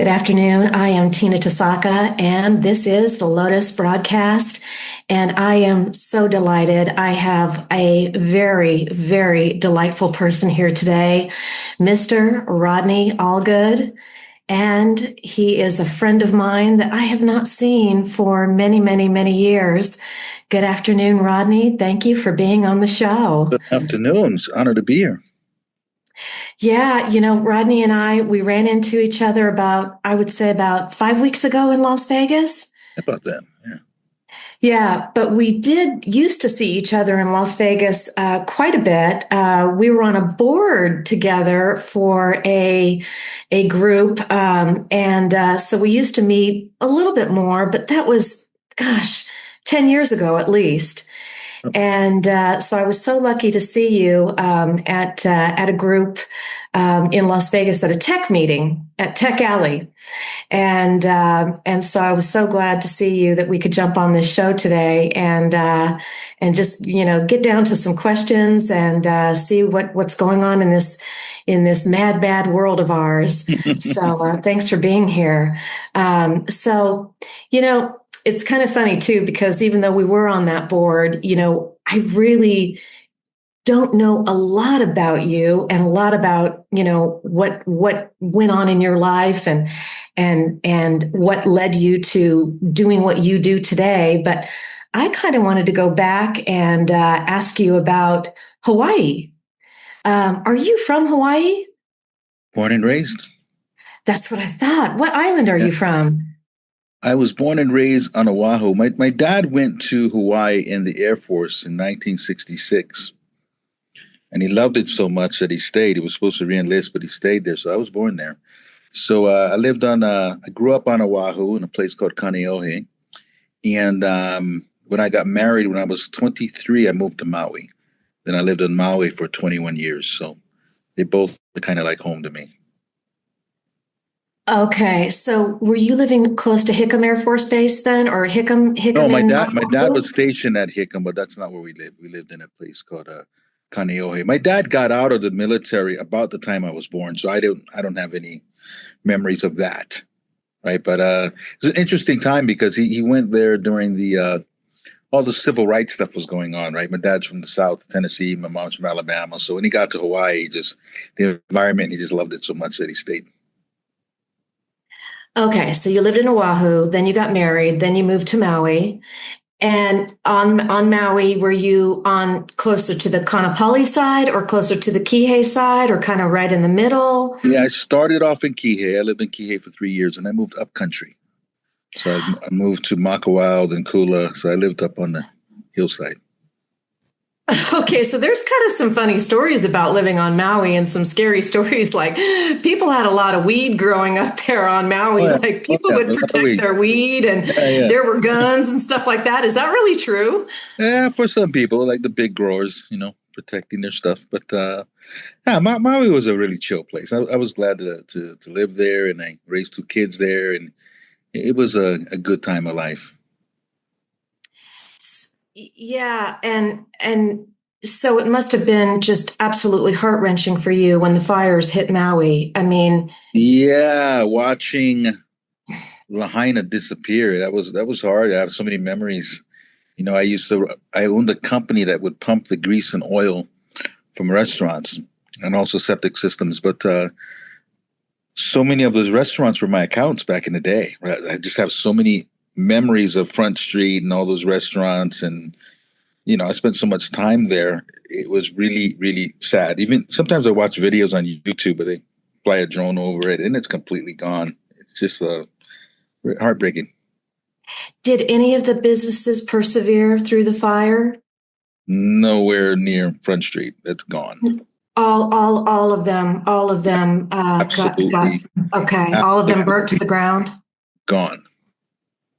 Good afternoon. I am Tina Tasaka, and this is the Lotus broadcast. And I am so delighted. I have a very, very delightful person here today, Mr. Rodney Allgood. And he is a friend of mine that I have not seen for many, many, many years. Good afternoon, Rodney. Thank you for being on the show. Good afternoon. It's an honor to be here. Yeah, Rodney and we ran into each other I would say about 5 weeks ago in Las Vegas. How about that? Yeah. Yeah, but we did used to see each other in Las Vegas quite a bit. We were on a board together for a group, and so we used to meet a little bit more, but that was, gosh, 10 years ago at least. And so I was so lucky to see you at a group in Las Vegas at a tech meeting at Tech Alley, and so I was so glad to see you that we could jump on this show today and just get down to some questions and see what's going on in this mad world of ours. So thanks for being here. So it's kind of funny too, because even though we were on that board, I really don't know a lot about you and a lot about, what went on in your life and what led you to doing what you do today. But I kind of wanted to go back and ask you about Hawaii. Are you from Hawaii? Born and raised. That's what I thought. What island are you from? I was born and raised on Oahu. My dad went to Hawaii in the Air Force in 1966, and he loved it so much that he stayed. He was supposed to re-enlist, but he stayed there, so I was born there. So I grew up on Oahu in a place called Kaneohe, and when I got married, when I was 23, I moved to Maui. Then I lived in Maui for 21 years, so they both are kind of like home to me. Okay, so were you living close to Hickam Air Force Base then, or Hickam? No, my in dad was stationed at Hickam, but that's not where we lived. We lived in a place called Kaneohe. My dad got out of the military about the time I was born, so I don't have any memories of that, right? But it was an interesting time because he went there during the all the civil rights stuff was going on, right? My dad's from the South, Tennessee. My mom's from Alabama. So when he got to Hawaii, the environment, he just loved it so much that he stayed. Okay, so you lived in Oahu, then you got married, then you moved to Maui. And on Maui, were you on closer to the Kaanapali side or closer to the Kihei side or kind of right in the middle? Yeah, I started off in Kihei. I lived in Kihei for 3 years, and I moved up country. So I moved to Makawao and Kula. So I lived up on the hillside. Okay, so there's kind of some funny stories about living on Maui and some scary stories. Like people had a lot of weed growing up there on Maui. Oh, yeah. Like people would protect their weed and there were guns and stuff like that. Is that really true? Yeah, for some people, like the big growers, protecting their stuff. But Maui was a really chill place. I was glad to live there, and I raised 2 kids there, and it was a good time of life. Yeah, and so it must have been just absolutely heart-wrenching for you when the fires hit Maui. I mean, yeah, watching Lahaina disappear, that was hard. I have so many memories. I owned a company that would pump the grease and oil from restaurants and also septic systems, but so many of those restaurants were my accounts back in the day. Right? I just have so many memories of Front Street and all those restaurants, and I spent so much time there. It was really, really sad. Even sometimes I watch videos on YouTube, but they fly a drone over it and it's completely gone. It's just heartbreaking. Did any of the businesses persevere through the fire? Nowhere near Front Street. That's gone. All of them. Absolutely. Okay. All of them burnt to the ground. Gone.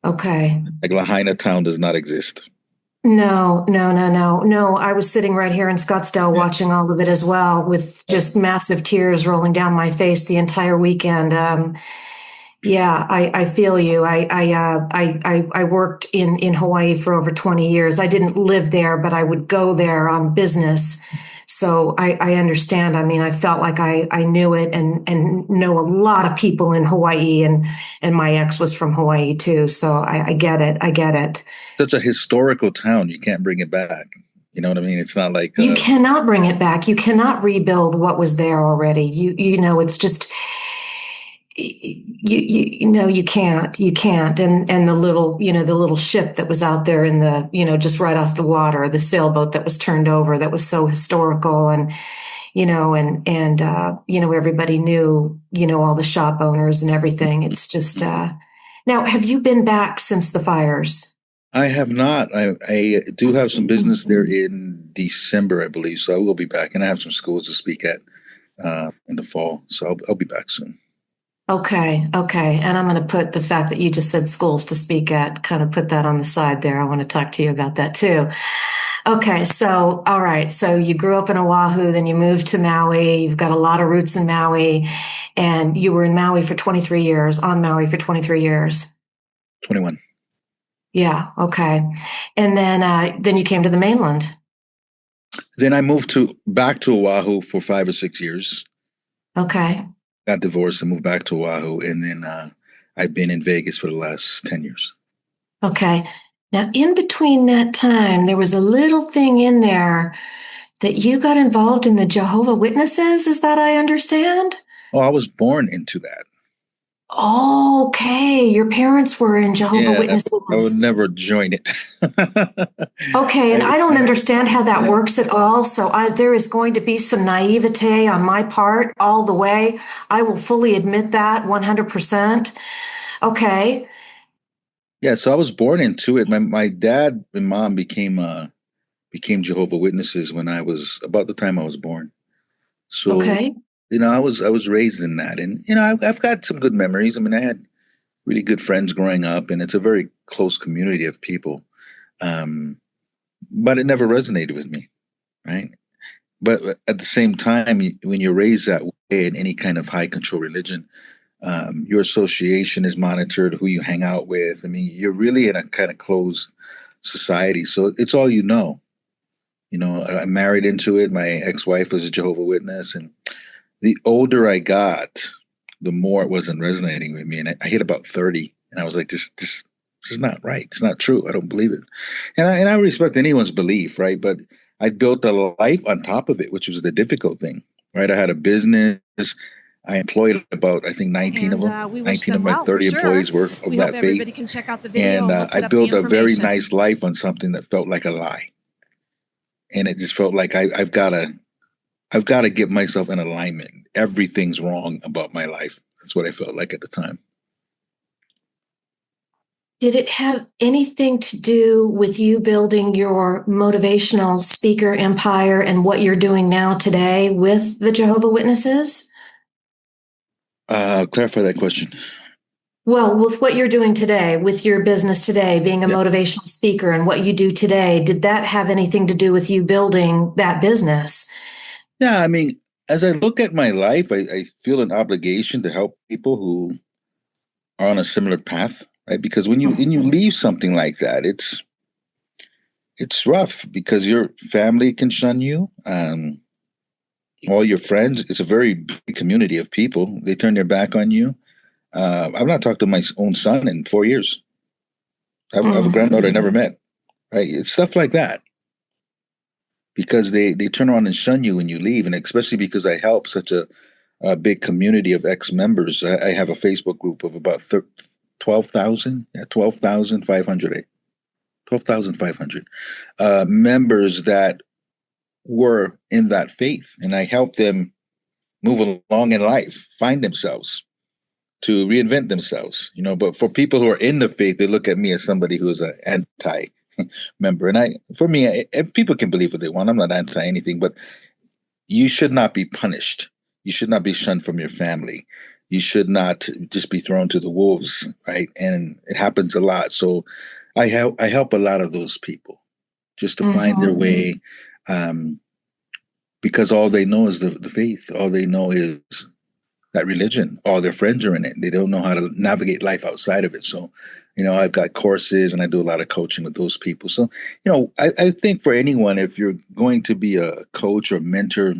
Okay. Like Lahaina town does not exist. No. I was sitting right here in Scottsdale watching all of it as well, with just massive tears rolling down my face the entire weekend. Yeah, I feel you. I worked in Hawaii for over 20 years. I didn't live there, but I would go there on business. So I understand. I mean, I felt like I knew it and know a lot of people in Hawaii, and my ex was from Hawaii too. So I get it. I get it. Such a historical town, you can't bring it back. You know what I mean? It's not like You cannot bring it back. You cannot rebuild what was there already. You know, it's just you know you can't and the little the little ship that was out there in the just right off the water, the sailboat that was turned over, that was so historical, and everybody knew all the shop owners and everything. It's just now, have you been back since the fires? I have not. I do have some business there in December, I believe. So I will be back, and I have some schools to speak at in the fall. So I'll be back soon. Okay, okay. And I'm going to put the fact that you just said schools to speak at, kind of put that on the side there. I want to talk to you about that too. Okay, so all right. So you grew up in Oahu, then you moved to Maui. You've got a lot of roots in Maui, and you were in Maui for 23 years, on Maui for 23 years. 21. Yeah, okay. And then you came to the mainland. Then I moved to back to Oahu for 5 or 6 years. Okay. Got divorced and moved back to Oahu, and then I've been in Vegas for the last 10 years. Okay. Now, in between that time, there was a little thing in there that you got involved in the Jehovah Witnesses. Is that I understand? Oh, I was born into that. Okay. Your parents were in Jehovah Yeah, I would Witnesses. never join it. Okay, and I, I don't understand how that yeah. works at all. So there is going to be some naivete on my part all the way. I will fully admit that 100%. Okay. Yeah, so I was born into it. My dad and mom became Jehovah Witnesses when I was about the time I was born. So, Okay. I was raised in that, and I've got some good memories. I mean, I had really good friends growing up, and it's a very close community of people. Um, but it never resonated with me, right? But at the same time, when you're raised that way in any kind of high control religion, your association is monitored, who you hang out with. I mean, you're really in a kind of closed society, so it's all you know. I married into it. My ex-wife was a Jehovah Witness, and the older I got, the more it wasn't resonating with me. And I hit about 30, and I was like, this is not right. It's not true. I don't believe it. And I respect anyone's belief, right? But I built a life on top of it, which was the difficult thing, right? I had a business. I employed about, I think, 19 of And them. we wish 19 of them my well, for 30 sure. employees were of We hope that faith. everybody can check out the video And and look I it up the built a very information. nice life on something that felt like a lie. And it just felt like I've got to get myself in alignment. Everything's wrong about my life. That's what I felt like at the time. Did it have anything to do with you building your motivational speaker empire and what you're doing now today with the Jehovah Witnesses? Clarify that question. Well, with what you're doing today, with your business today, being a Yeah. motivational speaker and what you do today, did that have anything to do with you building that business? Yeah, I mean, as I look at my life, I feel an obligation to help people who are on a similar path, right? Because when you leave something like that, it's rough because your family can shun you. All your friends, it's a very big community of people. They turn their back on you. I've not talked to my own son in 4 years. I have a granddaughter I never met. Right? It's stuff like that because they turn around and shun you when you leave, and especially because I help such a big community of ex-members. I have a Facebook group of about 12,000, yeah, 12,500, 12,500 members that were in that faith, and I help them move along in life, find themselves, to reinvent themselves. But for people who are in the faith, they look at me as somebody who is an anti member. And for me, people can believe what they want. I'm not anti anything, but you should not be punished. You should not be shunned from your family. You should not just be thrown to the wolves, right? And it happens a lot. So I help a lot of those people just to find their way, because all they know is the faith. All they know is that religion. All their friends are in it. They don't know how to navigate life outside of it. So, I've got courses and I do a lot of coaching with those people. So, I think for anyone, if you're going to be a coach or mentor,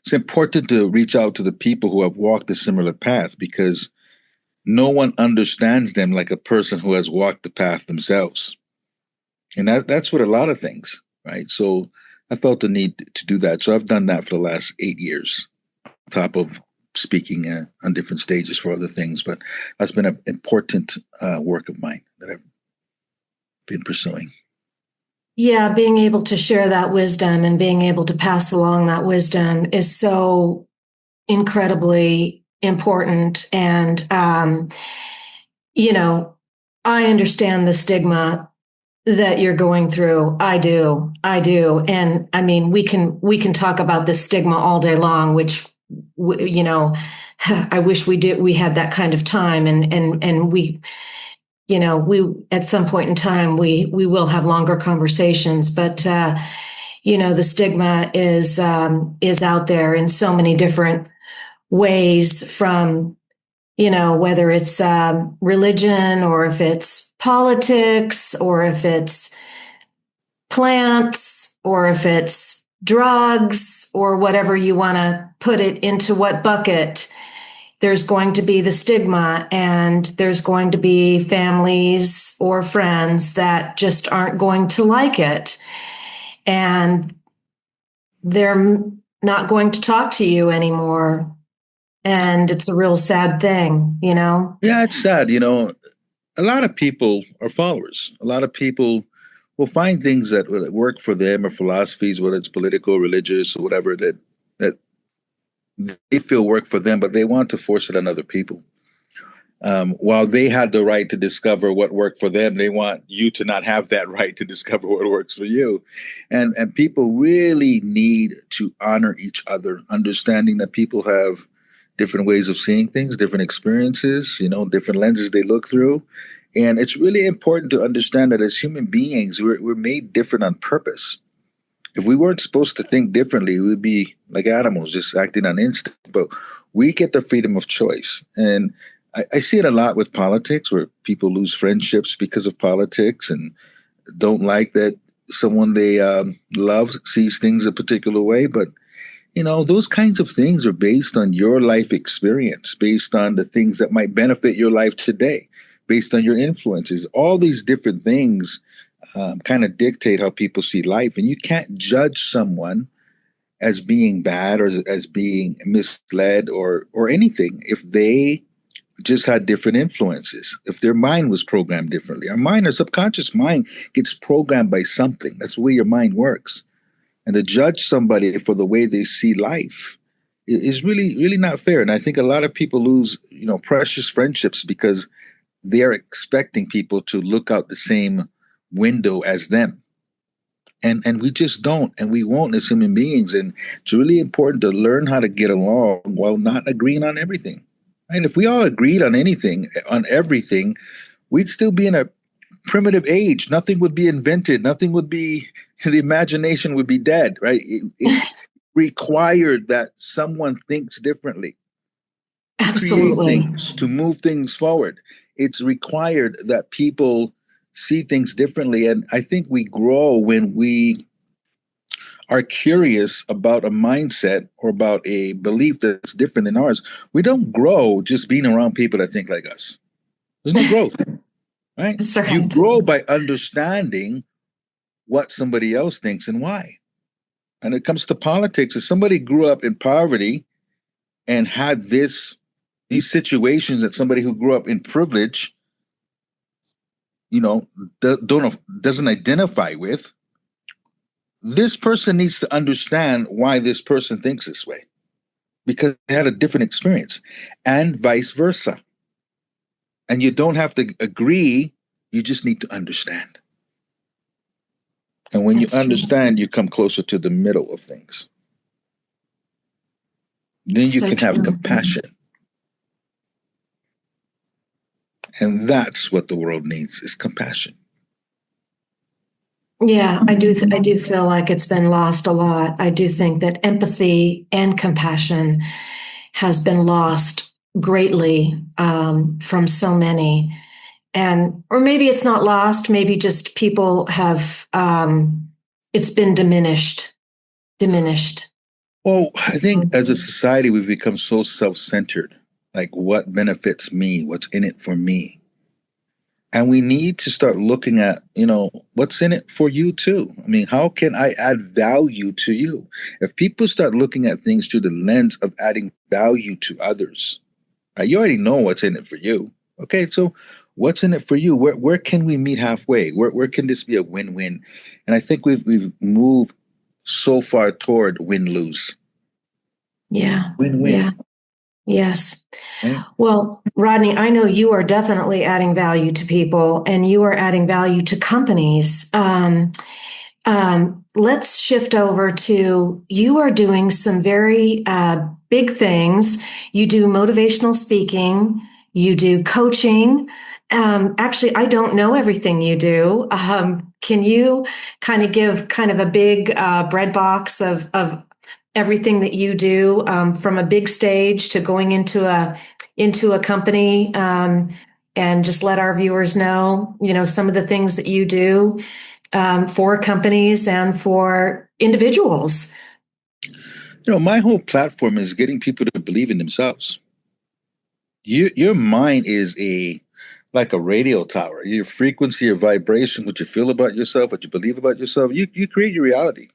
it's important to reach out to the people who have walked a similar path, because no one understands them like a person who has walked the path themselves. And that's what a lot of things, right? So I felt the need to do that. So I've done that for the last 8 years, on top of speaking on different stages for other things. But that's been an important work of mine that I've been pursuing. Yeah, being able to share that wisdom and being able to pass along that wisdom is so incredibly important. And, you know, I understand the stigma that you're going through. I do. I do. And I mean, we can talk about this stigma all day long, which, you know, I wish we had that kind of time, and we at some point in time we will have longer conversations, but the stigma is out there in so many different ways, from whether it's religion, or if it's politics, or if it's plants, or if it's drugs, or whatever you want to put it into what bucket. There's going to be the stigma, and there's going to be families or friends that just aren't going to like it. And they're not going to talk to you anymore. And it's a real sad thing. Yeah, it's sad. A lot of people are followers. A lot of people will find things that work for them, or philosophies, whether it's political, religious, or whatever, that they feel work for them, but they want to force it on other people. While they had the right to discover what worked for them, they want you to not have that right to discover what works for you. And people really need to honor each other, understanding that people have different ways of seeing things, different experiences, different lenses they look through. And it's really important to understand that as human beings, we're made different on purpose. If we weren't supposed to think differently, we'd be like animals, just acting on instinct. But we get the freedom of choice. And I see it a lot with politics, where people lose friendships because of politics, and don't like that someone they love sees things a particular way. But, those kinds of things are based on your life experience, based on the things that might benefit your life today, based on your influences. All these different things kind of dictate how people see life. And you can't judge someone as being bad, or as being misled, or anything, if they just had different influences, if their mind was programmed differently. Our mind, our subconscious mind, gets programmed by something. That's the way your mind works. And to judge somebody for the way they see life is really, really not fair. And I think a lot of people lose, precious friendships, because they're expecting people to look out the same window as them. And we just don't, and we won't as human beings. And it's really important to learn how to get along while not agreeing on everything. And if we all agreed on everything, we'd still be in a primitive age. Nothing would be invented. Nothing would be, the imagination would be dead, right? It's required that someone thinks differently to create Absolutely. things, to move things forward. It's required that people see things differently. And I think we grow when we are curious about a mindset or about a belief that's different than ours. We don't grow just being around people that think like us. There's no growth, right? That's You right. grow by understanding what somebody else thinks and why. And it comes to politics. If somebody grew up in poverty and had these situations that somebody who grew up in privilege, doesn't identify with, this person needs to understand why this person thinks this way, because they had a different experience, and vice versa. And you don't have to agree, you just need to understand. And when you That's true. understand, you come closer to the middle of things. Then you So can have true. compassion. And that's what the world needs, is compassion. Yeah, I do feel like it's been lost a lot. I do think that empathy and compassion has been lost greatly from so many. And, or maybe it's not lost, maybe just people have, it's been diminished. Well, I think as a society, we've become so self-centered. Like, what benefits me? What's in it for me? And we need to start looking at, what's in it for you too. I mean, how can I add value to you? If people start looking at things through the lens of adding value to others, right? You already know what's in it for you. Okay, so what's in it for you? Where can we meet halfway? Where can this be a win-win? And I think we've moved so far toward win-lose. Yeah. Win-win. Yeah. Yes. Right? Well, Rodney, I know you are definitely adding value to people and you are adding value to companies. Let's shift over to you are doing some very big things. You do motivational speaking, you do coaching. Actually, I don't know everything you do. Can you kind of give kind of a big bread box of everything that you do from a big stage to going into a company and just let our viewers know, some of the things that you do for companies and for individuals. My whole platform is getting people to believe in themselves. Your mind is like a radio tower. Your frequency, your vibration, what you feel about yourself, what you believe about yourself, you create your reality.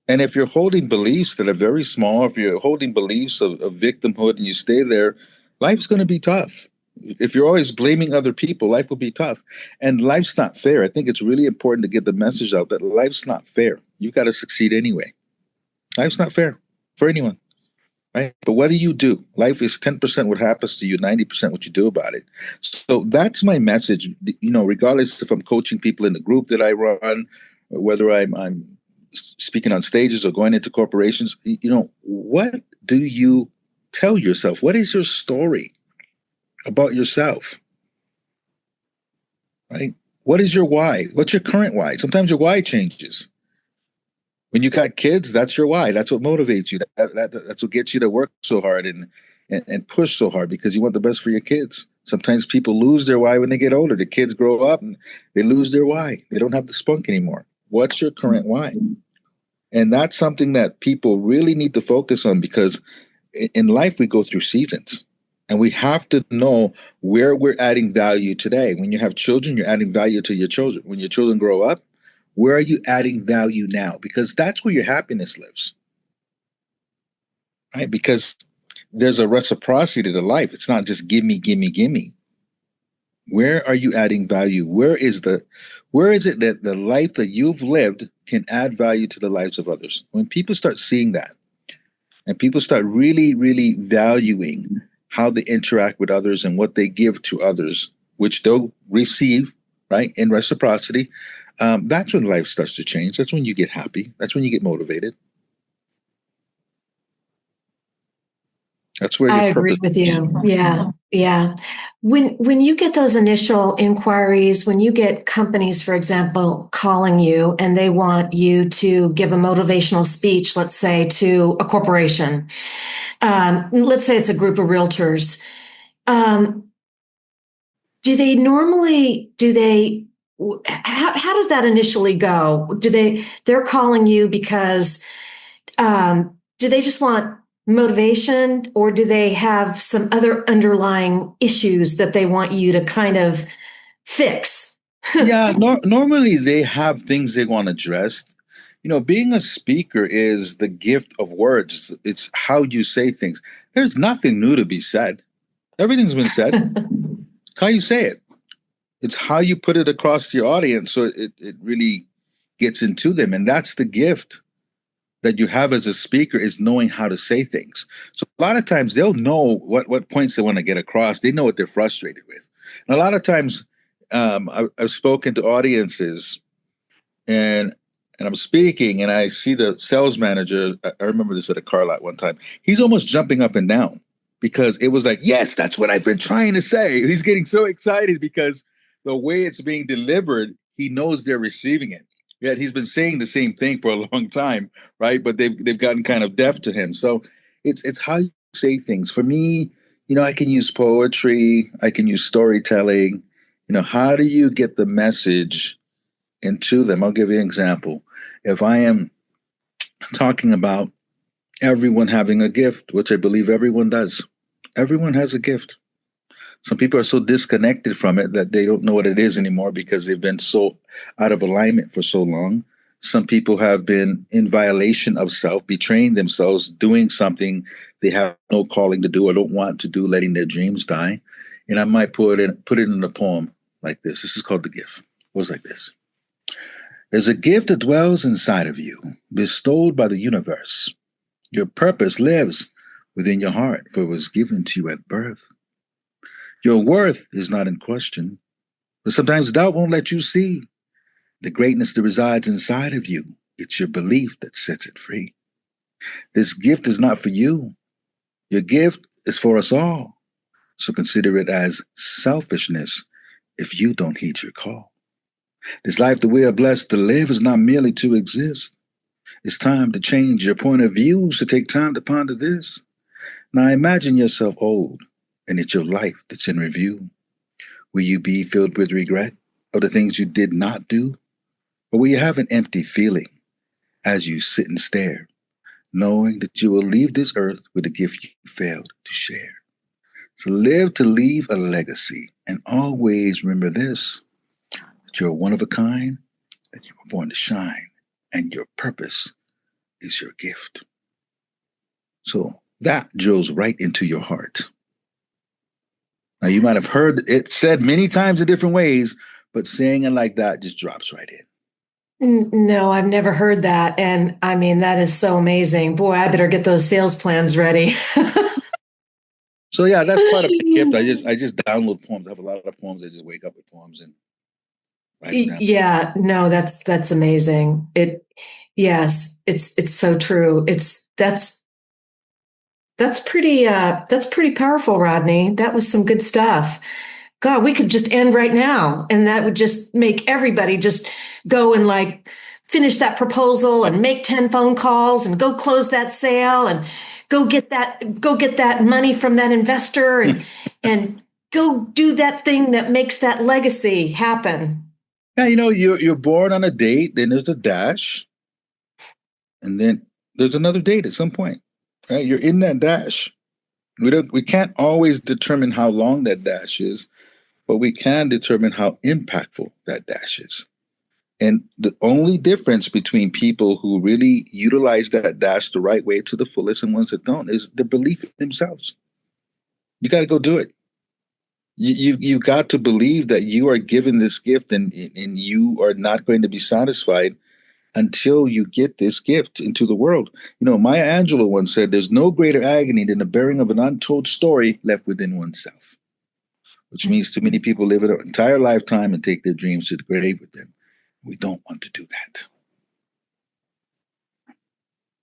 And if you're holding beliefs that are very small, if you're holding beliefs of victimhood and you stay there, life's going to be tough. If you're always blaming other people, life will be tough. And life's not fair. I think it's really important to get the message out that life's not fair. You got to succeed anyway. Life's not fair for anyone, right? But what do? Life is 10% what happens to you, 90% what you do about it. So that's my message, regardless if I'm coaching people in the group that I run, or whether I'm speaking on stages or going into corporations, what do you tell yourself? What is your story about yourself, right? What is your why? What's your current why? Sometimes your why changes. When you got kids, that's your why. That's what motivates you. That's what gets you to work so hard and push so hard because you want the best for your kids. Sometimes people lose their why when they get older. The kids grow up and they lose their why. They don't have the spunk anymore. What's your current why? And that's something that people really need to focus on because in life we go through seasons and we have to know where we're adding value today. When you have children, you're adding value to your children. When your children grow up, where are you adding value now? Because that's where your happiness lives, right? Because there's a reciprocity to life. It's not just give me, give me, give me. Where are you adding value? Where is it that the life that you've lived can add value to the lives of others? When people start seeing that and people start really, really valuing how they interact with others and what they give to others, which they'll receive, right, in reciprocity, that's when life starts to change. That's when you get happy. That's when you get motivated. That's where your I agree purpose with is. you. Yeah. Yeah. When you get those initial inquiries, when you get companies, for example, calling you and they want you to give a motivational speech, let's say to a corporation, let's say it's a group of realtors, um, how does that initially go? They're calling you because do they just want motivation or do they have some other underlying issues that they want you to kind of fix? Yeah, normally they have things they want addressed. Being a speaker is the gift of words. It's how you say things. There's nothing new to be said. Everything's been said. It's how you say it. It's how you put it across to your audience so it really gets into them. And that's the gift that you have as a speaker is knowing how to say things. So a lot of times they'll know what points they want to get across. They know what they're frustrated with. And a lot of times I've spoken to audiences and I'm speaking and I see the sales manager. I remember this at a car lot one time. He's almost jumping up and down because it was like, yes, that's what I've been trying to say. He's getting so excited because the way it's being delivered, he knows they're receiving it. Yet he's been saying the same thing for a long time, right? But they've gotten kind of deaf to him. So it's how you say things. For me, I can use poetry, I can use storytelling. How do you get the message into them? I'll give you an example. If I am talking about everyone having a gift, which I believe everyone does, everyone has a gift. Some people are so disconnected from it that they don't know what it is anymore because they've been so out of alignment for so long. Some people have been in violation of self, betraying themselves, doing something they have no calling to do or don't want to do, letting their dreams die. And I might put it in a poem like this. This is called The Gift. It goes like this. There's a gift that dwells inside of you, bestowed by the universe. Your purpose lives within your heart, for it was given to you at birth. Your worth is not in question, but sometimes doubt won't let you see the greatness that resides inside of you. It's your belief that sets it free. This gift is not for you. Your gift is for us all. So consider it as selfishness if you don't heed your call. This life that we are blessed to live is not merely to exist. It's time to change your point of view, so take time to ponder this. Now imagine yourself old, and it's your life that's in review. Will you be filled with regret of the things you did not do? Or will you have an empty feeling as you sit and stare, knowing that you will leave this earth with a gift you failed to share? So live to leave a legacy, and always remember this, that you're one of a kind, that you were born to shine, and your purpose is your gift. So that drills right into your heart. Now, you might have heard it said many times in different ways, but saying it like that just drops right in. No, I've never heard that. And I mean, that is so amazing. Boy, I better get those sales plans ready. So yeah, that's part of the gift. I just download poems. I have a lot of poems. I just wake up with poems and write them down. Yeah, no, that's amazing. Yes, it's so true. That's pretty powerful, Rodney. That was some good stuff. God, we could just end right now, and that would just make everybody just go and like finish that proposal and make 10 phone calls and go close that sale and go get that money from that investor and go do that thing that makes that legacy happen. Yeah, you're born on a date, then there's a dash, and then there's another date at some point. Right? You're in that dash. We can't always determine how long that dash is, but we can determine how impactful that dash is. And the only difference between people who really utilize that dash the right way to the fullest and ones that don't is the belief in themselves. You got to go do it. You got to believe that you are given this gift, and you are not going to be satisfied until you get this gift into the world. Maya Angelou once said, "There's no greater agony than the bearing of an untold story left within oneself," which means too many people live an entire lifetime and take their dreams to the grave with them. We don't want to do that.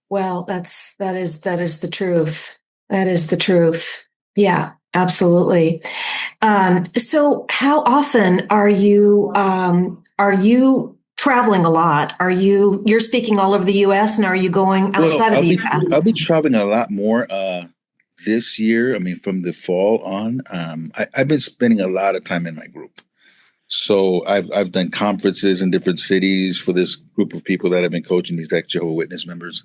Well, that is the truth. That is the truth. Yeah, absolutely. So how often are you traveling a lot? You're speaking all over the US, and are you going Well, outside of I'll the be US? I'll be traveling a lot more this year. I mean, from the fall on, I've been spending a lot of time in my group. So I've done conferences in different cities for this group of people that I've been coaching, these ex Jehovah's Witness members.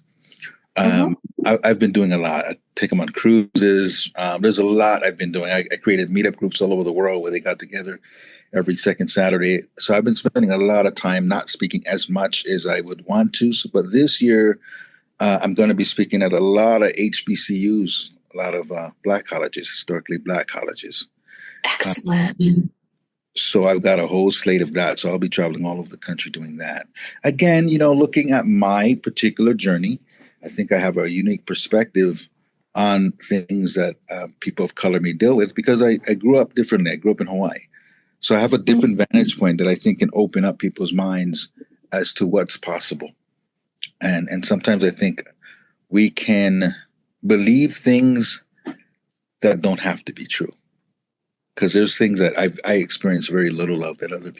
Mhm. I've been doing a lot. I take them on cruises. There's a lot I've been doing. I created meetup groups all over the world where they got together every second Saturday. So I've been spending a lot of time not speaking as much as I would want to. So, but this year, I'm going to be speaking at a lot of HBCUs, a lot of black colleges, historically black colleges. Uh, Excellent. so I've got a whole slate of that. So I'll be traveling all over the country doing that. Again, looking at my particular journey, I think I have a unique perspective on things that people of color may deal with because I grew up differently. I grew up in Hawaii. So I have a different vantage point that I think can open up people's minds as to what's possible. And sometimes I think we can believe things that don't have to be true. Because there's things that I experience very little of that other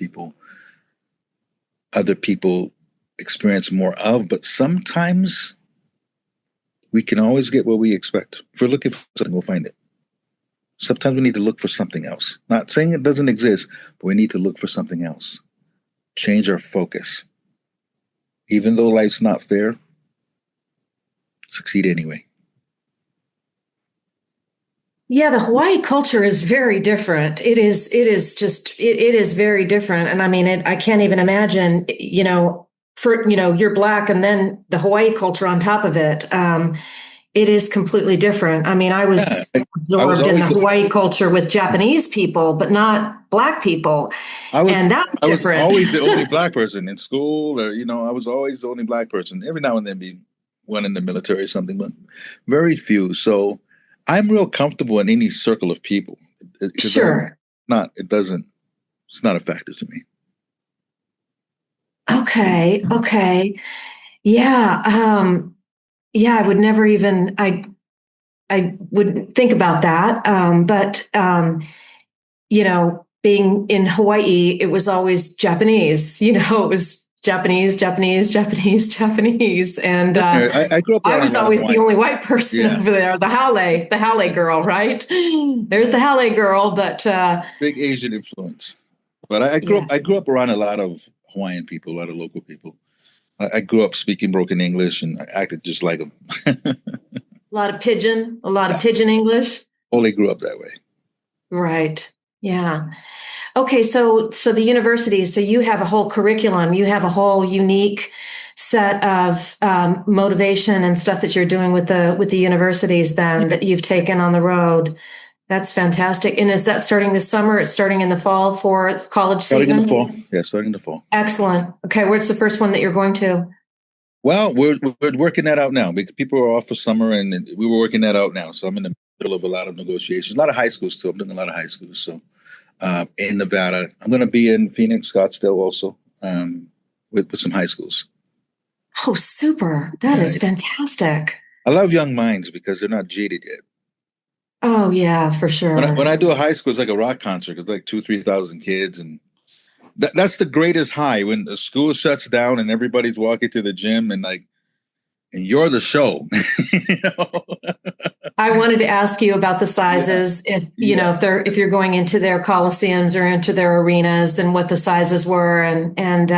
people experience more of, but sometimes We can always get what we expect. If we're looking for something, we'll find it. Sometimes we need to look for something else. Not saying it doesn't exist, but we need to look for something else. Change our focus. Even though life's not fair, succeed anyway. Yeah, the Hawaii culture is very different. It is very different. And I mean, I can't even imagine, you're black and then the Hawaii culture on top of it. It is completely different. I mean, I Yeah, was I was absorbed in the always Hawaii culture with Japanese people, but not black people. I was And that's I was different. always the only black person in school, or I was always the only black person. Every now and then, be one in the military or something, but very few. So I'm real comfortable in any circle of people because I'm Sure. not. It doesn't. It's not a factor to me. Okay. Okay. Yeah. Yeah, I would never even I would think about that. Being in Hawaii, it was always Japanese. It was Japanese, Japanese, Japanese, Japanese, and I grew up I around a was lot of always the Hawaiian. only white person Yeah, over there. The Hale girl, right? There's the Hale girl, but big Asian influence. But I grew up. yeah, I grew up around a lot of Hawaiian people, a lot of local people. I grew up speaking broken English, and I acted just like them. a lot of pidgin English, Only grew up that way. right? Yeah. Okay, so the university, so you have a whole curriculum, you have a whole unique set of motivation and stuff that you're doing with the universities then that you've taken on the road. That's fantastic. And is that starting this summer? It's starting in the fall for college Starting in the season? fall. Yeah, starting in the fall. Excellent. Okay, where's the first one that you're going to? Well, we're working that out now because people are off for summer, and we were working that out now. So I'm in the middle of a lot of negotiations. A lot of high schools too. I'm doing a lot of high schools. So in Nevada, I'm going to be in Phoenix, Scottsdale also, with some high schools. Oh, super. That Yeah, is fantastic. I love young minds because they're not jaded yet. Oh, yeah, for When I sure. do a high school, it's like a rock concert. It's like 2,000 to 3,000 kids, and that's the greatest high when the school shuts down and everybody's walking to the gym and you're the show. you know? I wanted to ask you about the Yeah, sizes, yeah, if you're going into their coliseums or into their arenas, and what the sizes were, and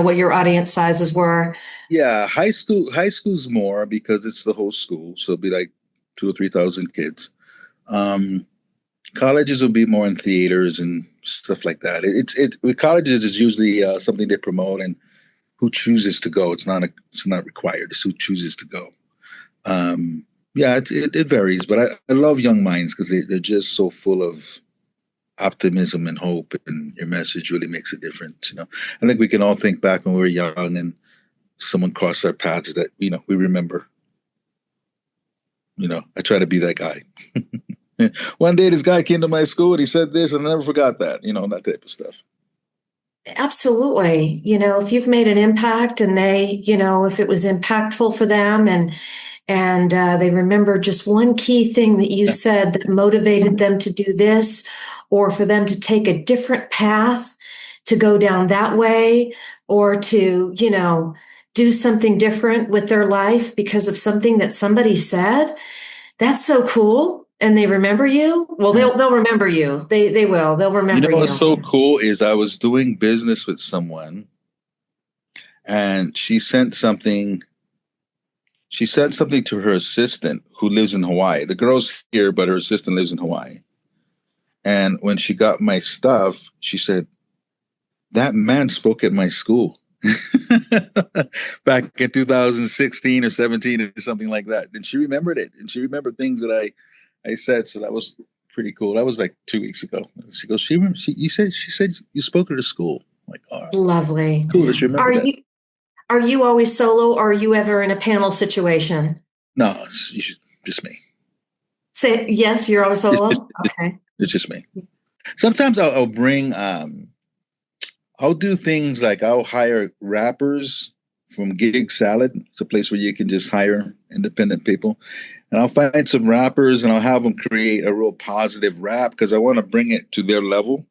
what your audience sizes were. yeah. High school's more because it's the whole school, so it'll be like 2,000 or 3,000 kids. Um, Colleges will be more in theaters and stuff like that. With colleges is usually something they promote and who chooses to go. It's not required. It's who chooses to go. Yeah, it varies, but I love young minds because they're just so full of optimism and hope, and your message really makes a difference. I think we can all think back when we were young and someone crossed our paths that we remember. I try to be that guy. One day, this guy came to my school and he said this, and I never forgot that. That type of stuff. Absolutely. If you've made an impact and if it was impactful for them and they remember just one key thing that you Yeah, said that motivated them to do this, or for them to take a different path, to go down that way, or to, do something different with their life because of something that somebody said. That's so cool. And they remember you. Well, yeah. they'll remember you. They will. They'll You know remember what's you. so cool is I was doing business with someone, and she sent something. She sent something to her assistant who lives in Hawaii. The girl's here, but her assistant lives in Hawaii. And when she got my stuff, she said, "That man spoke at my school." Back in 2016 or 17 or something like that. And she remembered it. And she remembered things that I said. So that was pretty cool. That was like 2 weeks ago. She goes, she said you spoke at her school. I'm like, oh, Lovely. cool that she Are remembered that. you are you always solo, or are you ever in a panel situation? No, just me. Say yes, you're always It's just, solo. Okay. it's just me. Sometimes I'll bring, I'll do things like I'll hire rappers from Gig Salad. It's a place where you can just hire independent people. And I'll find some rappers and I'll have them create a real positive rap because I want to bring it to their level.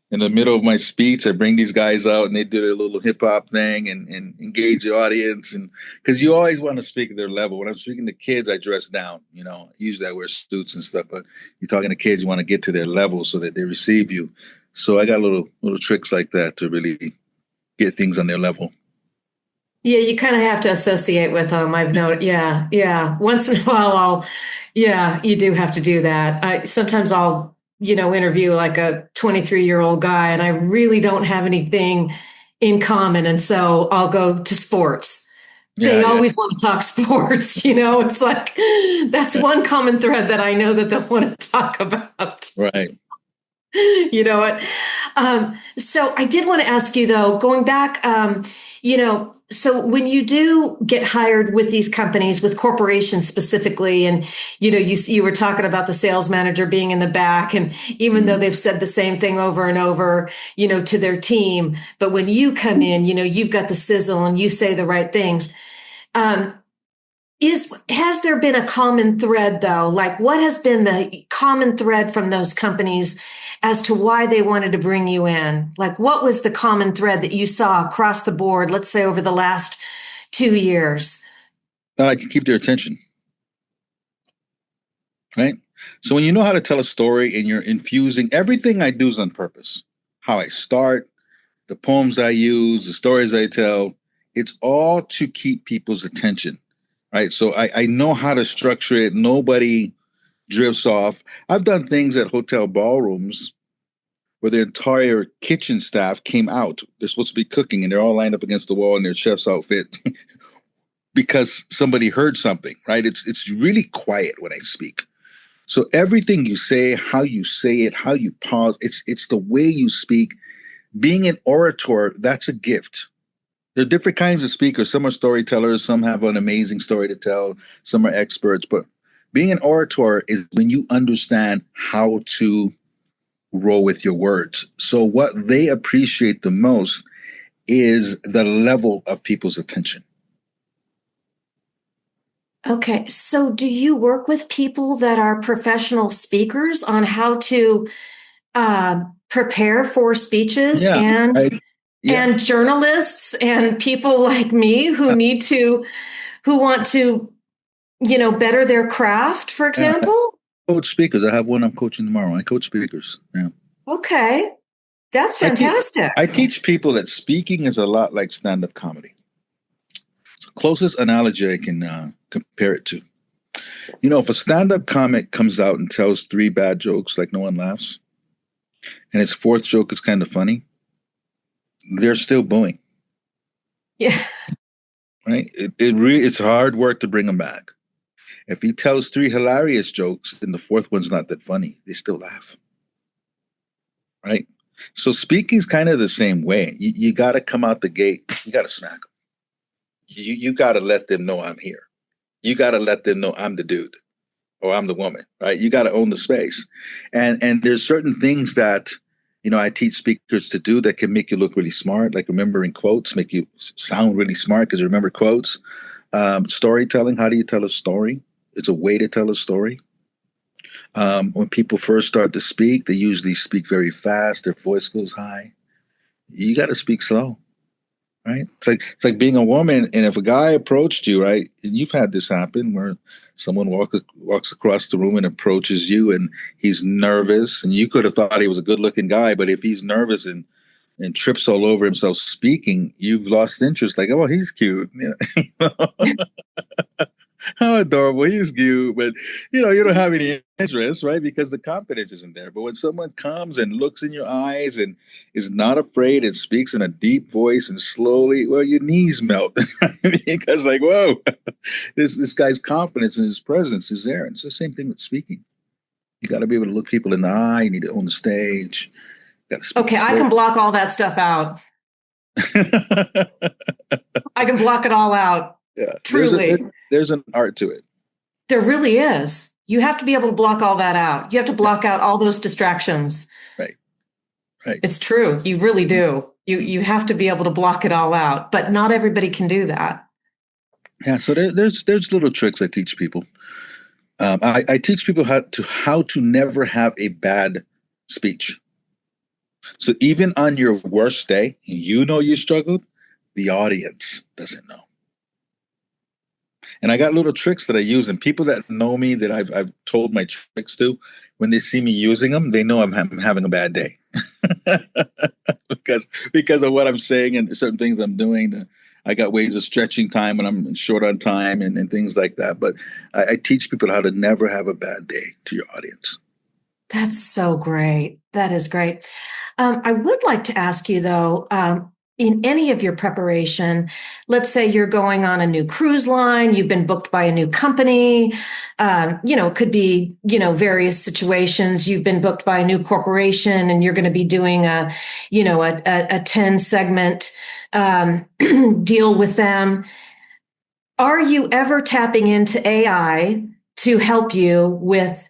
In the middle of my speech, I bring these guys out and they do their little hip hop thing and engage the audience. And because you always want to speak at their level. When I'm speaking to kids, I dress down. Usually I wear suits and stuff. But you're talking to kids, you want to get to their level so that they receive you. So I got little tricks like that to really get things on their level. Yeah, you kind of have to associate with them. I've noticed. Yeah, yeah. Once in a while, yeah, you do have to do that. Sometimes I'll, interview like a 23-year-old guy and I really don't have anything in common. And so I'll go to sports. Yeah, They yeah, always want to talk sports. It's like that's one common thread that I know that they'll want to talk about. right. You know what? So I did want to ask you though, going back, so when you do get hired with these companies, with corporations specifically, and you were talking about the sales manager being in the back, and even though they've said the same thing over and over, to their team, but when you come in, you've got the sizzle and you say the right things. Um, has there been a common thread though? Like what has been the common thread from those companies as to why they wanted to bring you in? Like what was the common thread that you saw across the board, let's say over the last 2 years? That I can keep their attention, right? So when you know how to tell a story and you're infusing everything I do is on purpose. How I start, the poems I use, the stories I tell, it's all to keep people's attention, right? So I know how to structure it. Nobody drifts off. I've done things at hotel ballrooms where the entire kitchen staff came out. They're supposed to be cooking and they're all lined up against the wall in their chef's outfit because somebody heard something, right? It's really quiet when I speak. So everything you say it, how you pause, it's the way you speak. Being an orator, that's a gift. There are different kinds of speakers. Some are storytellers, some have an amazing story to tell, some are experts. But being an orator is when you understand how to roll with your words. So, what they appreciate the most is the level of people's attention. Okay, so do you work with people that are professional speakers on how to prepare for speeches Yeah, and yeah. journalists and people like me who want to better their craft, for I example? coach speakers. I have one I'm coaching tomorrow. I coach speakers. Yeah. Okay, that's I, te- fantastic. I teach people that speaking is a lot like stand up comedy. It's the closest analogy I can compare it to. If a stand up comic comes out and tells three bad jokes like no one laughs, and his fourth joke is kind of funny, they're still booing, Yeah. right? It's hard work to bring them back. If he tells three hilarious jokes and the fourth one's not that funny, they still laugh, right? So speaking's kind of the same way. You got to come out the gate. You got to smack them. You got to let them know I'm here. You got to let them know I'm the dude or I'm the woman, right? You got to own the space. And there's certain things that I teach speakers to do that can make you look really smart, like remembering quotes, make you sound really smart because you remember quotes. Storytelling, how do you tell a story? It's a way to tell a story. When people first start to speak, they usually speak very fast. Their voice goes high. You got to speak slow, right? It's like being a woman, and if a guy approached you, right, and you've had this happen where someone walks across the room and approaches you, and he's nervous, and you could have thought he was a good-looking guy, but if he's nervous and trips all over himself speaking, you've lost interest. Like, oh, well, he's cute. How adorable. He's cute, but you don't have any interest, right? Because the confidence isn't there. But when someone comes and looks in your eyes and is not afraid and speaks in a deep voice and slowly, well, your knees melt. Because like, whoa, this guy's confidence and his presence is there. And it's the same thing with speaking. You got to be able to look people in the eye. You need to own the stage. You got to speak Okay, I slow. can block all that stuff out. I can block it all out. Yeah, Truly. there's an art to it. There really is. You have to be able to block all that out. You have to block out all those distractions. Right, right. It's true. You really do. You have to be able to block it all out, but not everybody can do that. Yeah, so there's little tricks I teach people. I teach people how to never have a bad speech. So even on your worst day, you know you struggled, the audience doesn't know. And I got little tricks that I use, and people that know me that I've told my tricks to, when they see me using them, they know I'm having a bad day because of what I'm saying and certain things I'm doing. I got ways of stretching time when I'm short on time and things like that. But I teach people how to never have a bad day to your audience. That's so great. That is great. I would like to ask you though, in any of your preparation, let's say you're going on a new cruise line, you've been booked by a new company, it could be, various situations. You've been booked by a new corporation and you're going to be doing a 10 segment, deal with them. Are you ever tapping into AI to help you with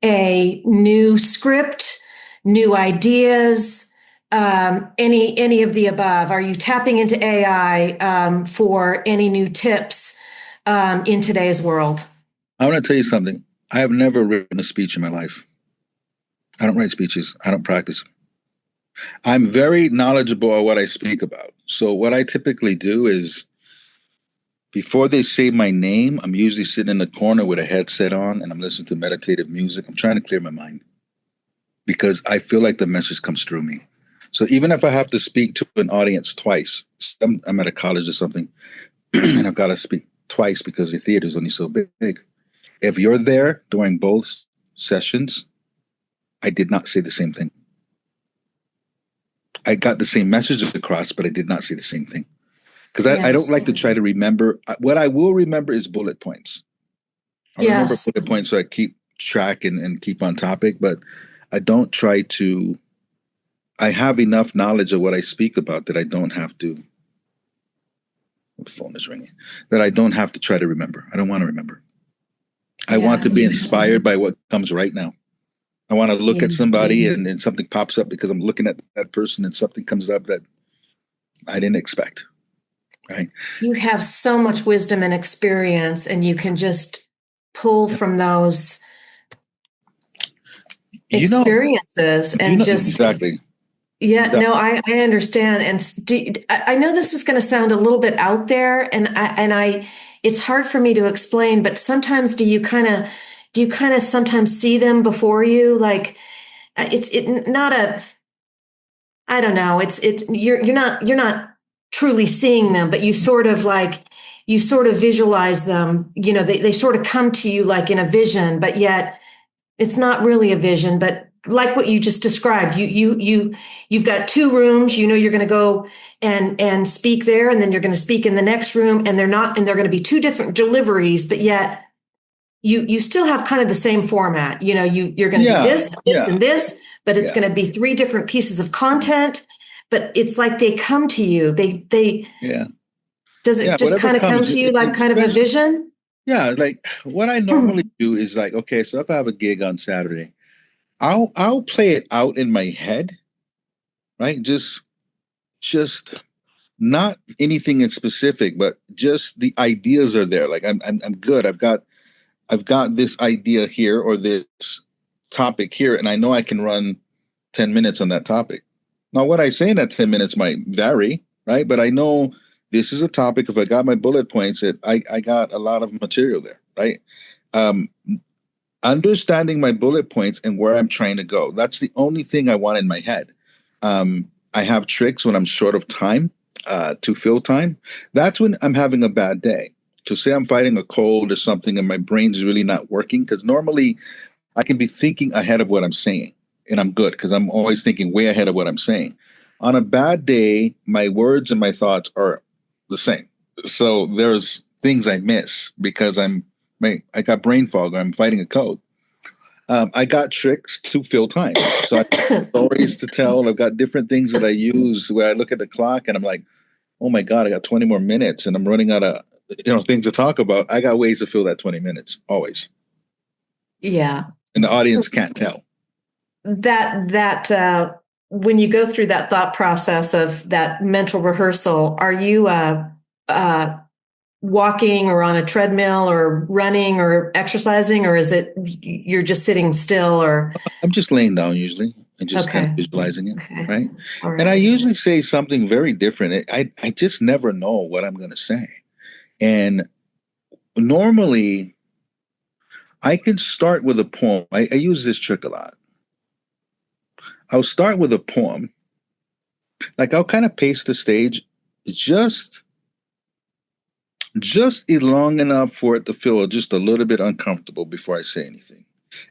a new script, new ideas, any of the above? Are you tapping into AI for any new tips in today's world? I want to tell you something. I have never written a speech in my life. I don't write speeches. I don't practice. I'm very knowledgeable on what I speak about. So what I typically do is before they say my name, I'm usually sitting in the corner with a headset on and I'm listening to meditative music. I'm trying to clear my mind because I feel like the message comes through me. So even if I have to speak to an audience twice, I'm at a college or something, and I've got to speak twice because the theater is only so big. If you're there during both sessions, I did not say the same thing. I got the same message across, but I did not say the same thing. Because I don't Yes. like to try to remember. What I will remember is bullet points. I remember Yes. bullet points so I keep track and keep on topic, but I don't try to. I have enough knowledge of what I speak about that I don't have to. The phone is ringing. That I don't have to try to remember. I don't want to remember. I want Yeah. to be inspired by what comes right now. I want to look at somebody and something pops up because I'm looking at that person and something comes up that I didn't expect. Right. You have so much wisdom and experience, and you can just pull from those You know, experiences and just exactly. yeah, Exactly. no, I understand. And I know this is going to sound a little bit out there, and it's hard for me to explain, but sometimes do you kind of sometimes see them before you? Like it not a, I don't know. You're not truly seeing them, but you sort of visualize them. They sort of come to you like in a vision, but yet it's not really a vision, but like what you just described, you've got two rooms. You're going to go and speak there, and then you're going to speak in the next room, and they're going to be two different deliveries, but yet you still have kind of the same format. You're going to do Yeah. this, Yeah. and this, but it's Yeah. going to be three different pieces of content. But it's like they come to you. They Yeah. does Yeah. it just Whatever kind of come comes, to you like kind of a especially, vision? yeah. Like what I normally do is like, okay, so if I have a gig on Saturday, I'll play it out in my head, right? Just not anything in specific, but just the ideas are there. Like I'm good. I've got this idea here or this topic here, and I know I can run 10 minutes on that topic. Now, what I say in that 10 minutes might vary, right? But I know this is a topic. If I got my bullet points, that I got a lot of material there, right? Um, Understanding my bullet points and where I'm trying to go. That's the only thing I want in my head. I have tricks when I'm short of time to fill time. That's when I'm having a bad day. To say I'm fighting a cold or something and my brain's really not working, because normally I can be thinking ahead of what I'm saying, and I'm good because I'm always thinking way ahead of what I'm saying. On a bad day, my words and my thoughts are the same. So there's things I miss because I got brain fog. Or I'm fighting a cold. I got tricks to fill time. So I got stories to tell. I've got different things that I use where I look at the clock and I'm like, oh my God, I got 20 more minutes and I'm running out of things to talk about. I got ways to fill that 20 minutes always. Yeah. And the audience can't tell. That when you go through that thought process of that mental rehearsal, are you uh, walking or on a treadmill or running or exercising, or is it you're just sitting still? Or I'm just laying down usually. and just kind of Okay. visualizing it, Okay. right? All And I right. usually say something very different. I just never know what I'm going to say. And normally I can start with a poem. I use this trick a lot. I'll start with a poem. Like I'll kind of pace the stage just long enough for it to feel just a little bit uncomfortable before I say anything.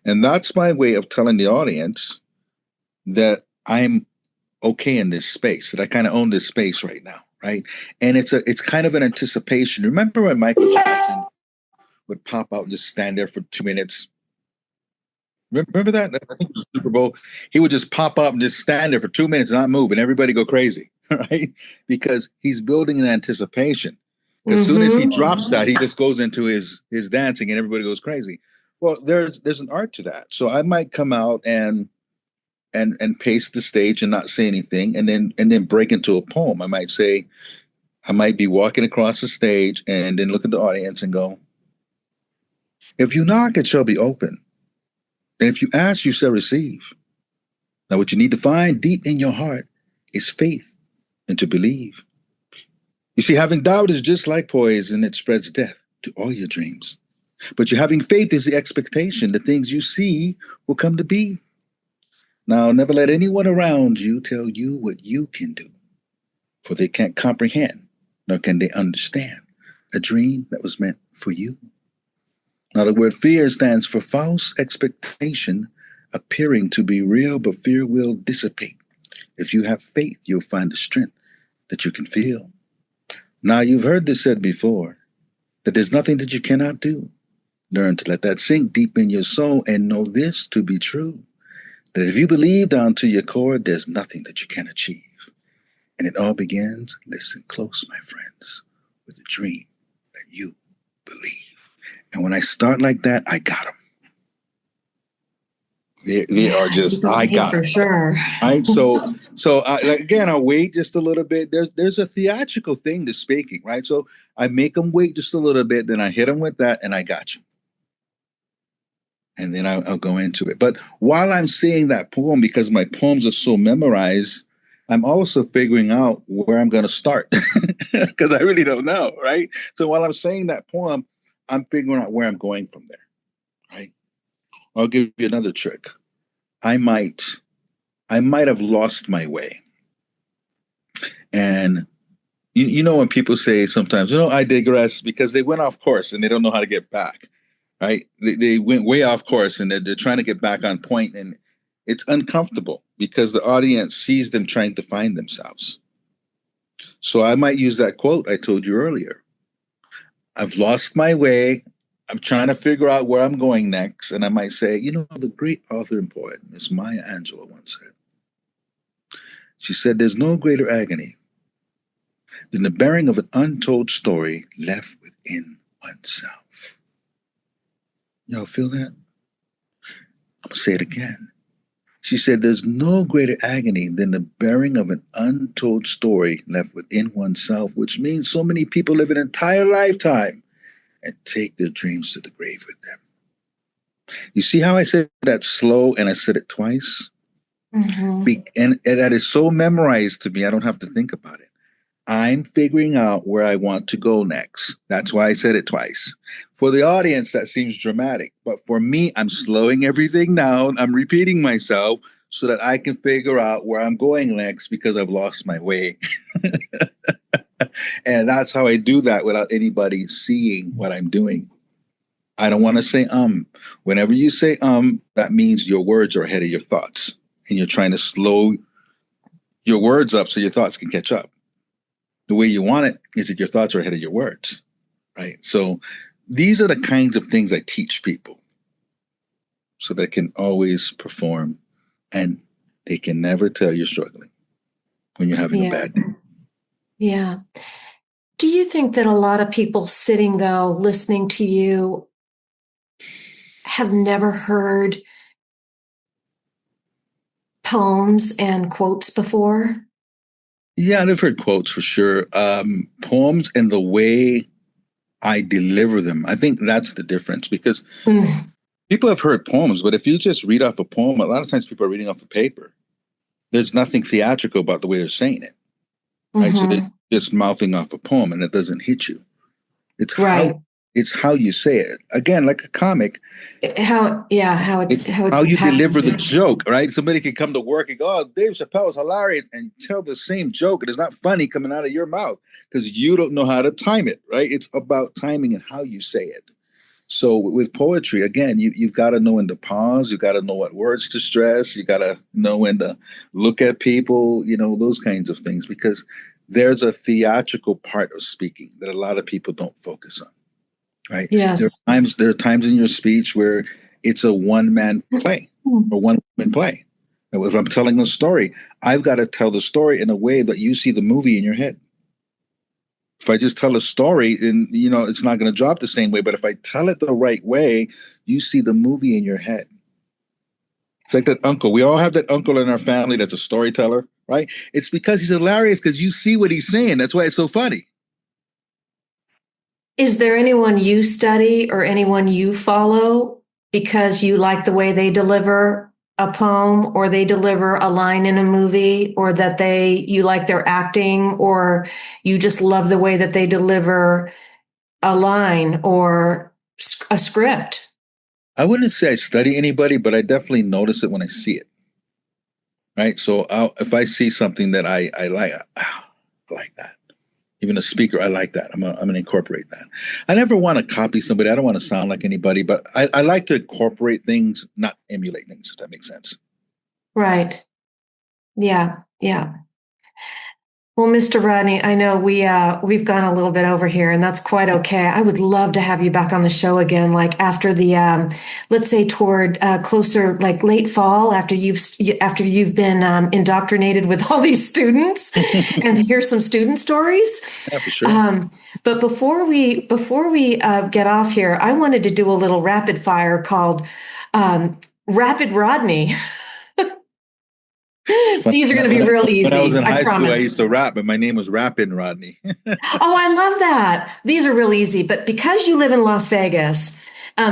And that's my way of telling the audience that I'm okay in this space, that I kind of own this space right now, right? And it's kind of an anticipation. Remember when Michael Jackson would pop out and just stand there for 2 minutes? Remember that? I think it was the Super Bowl. He would just pop up and just stand there for 2 minutes and not move, and everybody go crazy, right? Because he's building an anticipation. Because as soon as he drops that, he just goes into his dancing, and everybody goes crazy. Well, there's an art to that. So I might come out and pace the stage and not say anything, and then break into a poem. I might be walking across the stage and then look at the audience and go, "If you knock, it shall be open. And if you ask, you shall receive. Now, what you need to find deep in your heart is faith and to believe. You see, having doubt is just like poison, it spreads death to all your dreams. But your having faith is the expectation the things you see will come to be. Now, never let anyone around you tell you what you can do, for they can't comprehend, nor can they understand a dream that was meant for you. Now, the word fear stands for false expectation appearing to be real, but fear will dissipate. If you have faith, you'll find the strength that you can feel. Now, you've heard this said before that there's nothing that you cannot do. Learn to let that sink deep in your soul and know this to be true, that if you believe down to your core, there's nothing that you can achieve. And it all begins, listen close, my friends, with a dream that you believe. And when I start like that, I got them. They are Yeah, you just, got I me got for them. sure. Right. Again, I'll wait just a little bit. There's a theatrical thing to speaking, right? So I make them wait just a little bit, then I hit them with that, and I got you. And then I'll go into it. But while I'm saying that poem, because my poems are so memorized, I'm also figuring out where I'm going to start because I really don't know, right? So while I'm saying that poem, I'm figuring out where I'm going from there, right? I'll give you another trick. I might have lost my way. And you know when people say sometimes, I digress because they went off course and they don't know how to get back, right? They went way off course and they're trying to get back on point, and it's uncomfortable because the audience sees them trying to find themselves. So I might use that quote I told you earlier. I've lost my way. I'm trying to figure out where I'm going next. And I might say, the great author and poet, Miss Maya Angelou, once said, she said, there's no greater agony than the bearing of an untold story left within oneself. Y'all feel that? I'm going to say it again. She said, there's no greater agony than the bearing of an untold story left within oneself, which means so many people live an entire lifetime and take their dreams to the grave with them. You see how I said that slow and I said it twice? Mm-hmm. And that is so memorized to me, I don't have to think about it. I'm figuring out where I want to go next. That's why I said it twice. For the audience, that seems dramatic. But for me, I'm slowing everything down. I'm repeating myself so that I can figure out where I'm going next because I've lost my way. And that's how I do that without anybody seeing what I'm doing. I don't want to say Whenever you say that means your words are ahead of your thoughts. And you're trying to slow your words up so your thoughts can catch up. The way you want it is that your thoughts are ahead of your words, right? So these are the kinds of things I teach people so they can always perform and they can never tell you're struggling when you're having a Yeah. bad day. Yeah. Do you think that a lot of people sitting, though, listening to you have never heard poems and quotes before? Yeah, I've heard quotes for sure. Poems and the way I deliver them. I think that's the difference because Mm. people have heard poems, but if you just read off a poem, a lot of times people are reading off a paper. there's nothing theatrical about the way they're saying it, right? So they're Mm-hmm. just mouthing off a poem, and it doesn't hit you. It's how Right. it's how you say it. Again, like a comic, How it's it's how it's how you deliver the impactful. joke, right? Somebody can come to work and go, "Oh, Dave Chappelle is hilarious," and tell the same joke, and it's not funny coming out of your mouth because you don't know how to time it, right? It's about timing and how you say it. So with poetry, again, you've got to know when to pause. You got to know what words to stress. You got to know when to look at people. Those kinds of things, because there's a theatrical part of speaking that a lot of people don't focus on. Right? Yes. There are times in your speech where it's a one man play or one woman play. And if I'm telling a story, I've got to tell the story in a way that you see the movie in your head. If I just tell a story, and it's not going to drop the same way, but if I tell it the right way, you see the movie in your head. It's like that uncle. We all have that uncle in our family that's a storyteller, right? It's because he's hilarious because you see what he's saying. That's why it's so funny. Is there anyone you study or anyone you follow because you like the way they deliver a poem or they deliver a line in a movie or that you like their acting or you just love the way that they deliver a line or a script? I wouldn't say I study anybody, but I definitely notice it when I see it. Right. So if I see something that I like, I like that. Even a speaker, I like that. I'm gonna incorporate that. I never want to copy somebody. I don't want to sound like anybody, but I like to incorporate things, not emulate things, if that makes sense. Right. Yeah. Yeah. Well, Mr. Rodney, I know we've gone a little bit over here, and that's quite okay. I would love to have you back on the show again, like after the, let's say toward closer, like late fall, after you've been indoctrinated with all these students, and hear some student stories. Yeah, for sure. Um, but before we get off here, I wanted to do a little rapid fire called Rapid Rodney. Funny. These are going to be real When I was easy, in I high school, I promise. used to rap, and my name was Rappin' Rodney. Oh, I love that. These are real easy, but because you live in Las Vegas,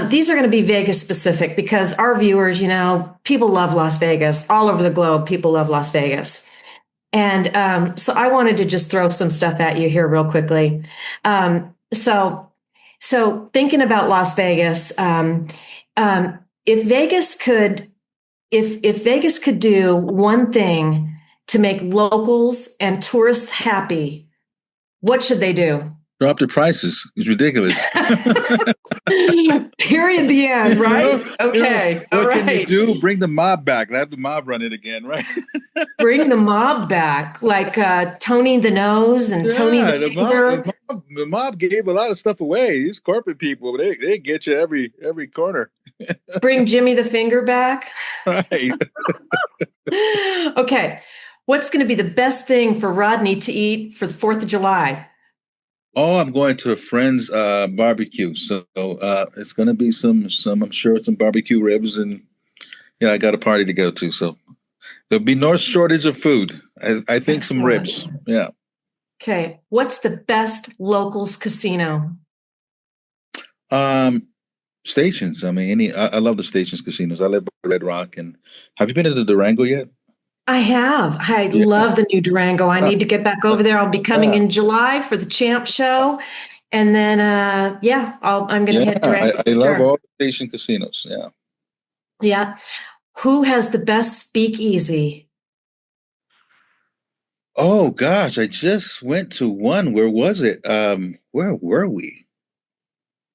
these are going to be Vegas specific because our viewers, people love Las Vegas all over the globe. People love Las Vegas. And so I wanted to just throw some stuff at you here real quickly. So thinking about Las Vegas, if Vegas could, if Vegas could do one thing to make locals and tourists happy, what should they do? Drop the prices. It's ridiculous. Period. The end. Right. Okay. All What can you right. do? Bring the mob back. Have the mob run it again, right? Bring the mob back, like Tony the Nose and Tony the Yeah, the mob, Finger. the mob gave a lot of stuff away. These corporate people, they get you every corner. Bring Jimmy the Finger back. Right. Okay. What's going to be the best thing for Rodney to eat for the 4th of July? Oh, I'm going to a friend's barbecue, so it's going to be some I'm sure some barbecue ribs, and yeah, I got a party to go to, so there'll be no shortage of food. I think some Excellent. ribs. Yeah. Okay. What's the best locals casino? Um, Stations. I mean, I love the Stations casinos. I live by Red Rock, and have you been to the Durango yet? I have. I Yeah. love the new Durango. I need to get back over there. I'll be coming Yeah. in July for the Champ Show. And then, yeah, I'm going to Yeah, hit Durango I for love sure. all the station casinos. Yeah. Yeah. Who has the best speakeasy? Oh gosh, I just went to one. Where was it? Where were we?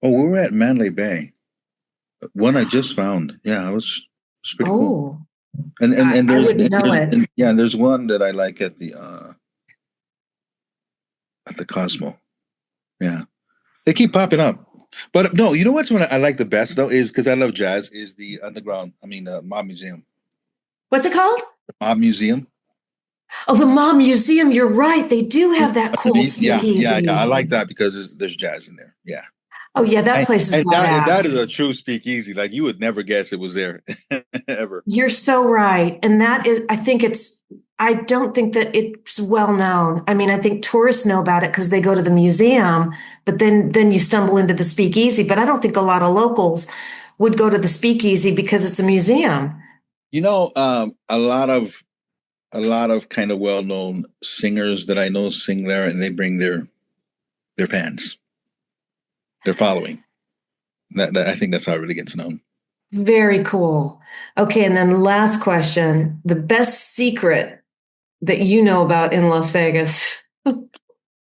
Oh, we were at Manly Bay. One I just found. Yeah, it was pretty cool. Oh, And I there's wouldn't know it. and there's one that I like at the Cosmo. Yeah, they keep popping up. But no, you know what's one I like the best though is because I love jazz is the underground. I mean, Mob Museum. What's it called? Mob Museum. Oh, the Mob Museum. You're right. They do You know have that what I cool mean? Yeah. I speakeasy. like that because there's jazz in there. Yeah. Oh, yeah, that And, place is and that is badass. a true speakeasy. Like you would never guess it was there ever. You're so right. And that is, I don't think that it's well known. I mean, I think tourists know about it because they go to the museum, but then you stumble into the speakeasy. But I don't think a lot of locals would go to the speakeasy because it's a museum. A lot of a lot of kind of well-known singers that I know sing there, and they bring their fans, their following. That I think that's how it really gets known. Very cool. Okay, and then last question. The best secret that you know about in Las Vegas?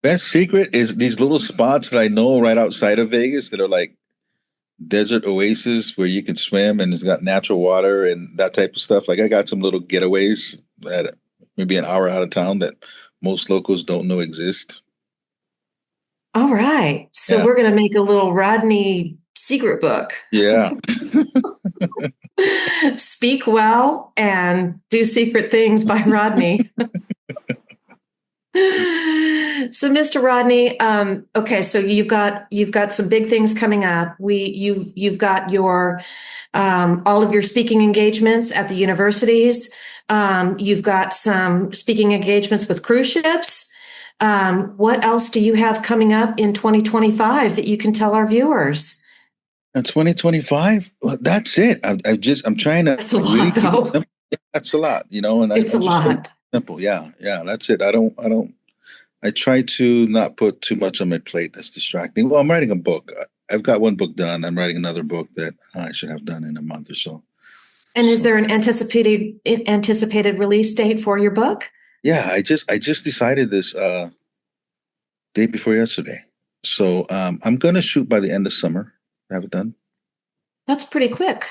Best secret is these little spots that I know right outside of Vegas that are like desert oasis where you can swim and it's got natural water and that type of stuff. Like I got some little getaways that maybe an hour out of town that most locals don't know exist. All right. So Yeah. we're going to make a little Rodney secret book. Yeah. Speak well and do secret things by Rodney. So, Mr. Rodney, okay, so you've got some big things coming up. You've got your all of your speaking engagements at the universities. You've got some speaking engagements with cruise ships. What else do you have coming up in 2025 that you can tell our viewers? In 2025, well, that's it. I'm trying to That's a really lot, keep it though. simple. That's a lot, and It's a I'm just trying to lot. keep it simple. Yeah, yeah, that's it. I try to not put too much on my plate that's distracting. Well, I'm writing a book. I've got one book done. I'm writing another book that I should have done in a month or so. And is So there an anticipated release date for your book? yeah, I just decided this day before yesterday. So I'm gonna shoot by the end of summer. Have it done. That's pretty quick.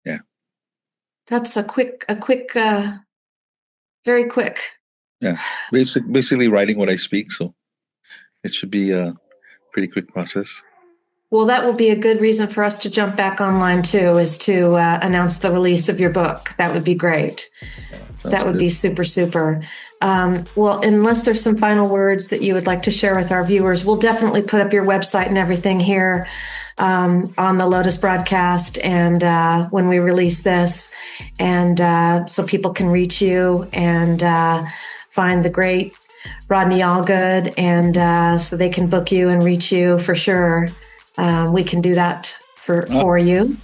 Yeah. That's very quick. Yeah. Basically writing what I speak, so it should be a pretty quick process. Well, that will be a good reason for us to jump back online too, is to announce the release of your book. That would be great. That would be super, super. Well, unless there's some final words that you would like to share with our viewers, we'll definitely put up your website and everything here on the Lotus broadcast and when we release this, and so people can reach you and find the great Rodney Allgood, and so they can book you and reach you for sure. We can do that for you.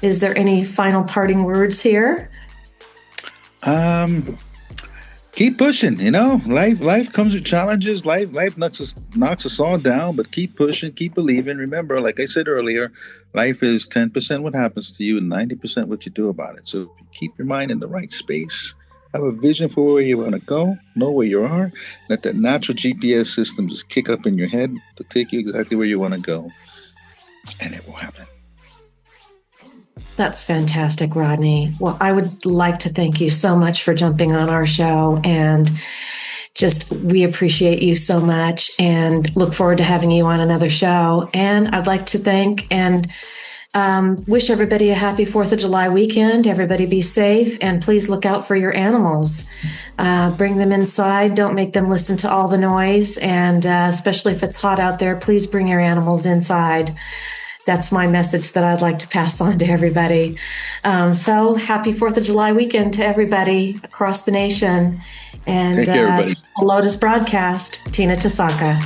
Is there any final parting words here? Keep pushing. Life comes with challenges. Life knocks us all down, but keep pushing, keep believing. Remember, like I said earlier, life is 10% what happens to you and 90% what you do about it. So keep your mind in the right space. Have a vision for where you want to go. Know where you are. Let that natural GPS system just kick up in your head to take you exactly where you want to go, and it will happen. That's fantastic, Rodney. Well, I would like to thank you so much for jumping on our show, and we appreciate you so much and look forward to having you on another show. And I'd like to thank and wish everybody a happy 4th of July weekend. Everybody be safe, and please look out for your animals. Bring them inside. Don't make them listen to all the noise. And especially if it's hot out there, please bring your animals inside. That's my message that I'd like to pass on to everybody. So happy 4th of July weekend to everybody across the nation. And Thank you, everybody. Lotus broadcast, Tina Tasaka.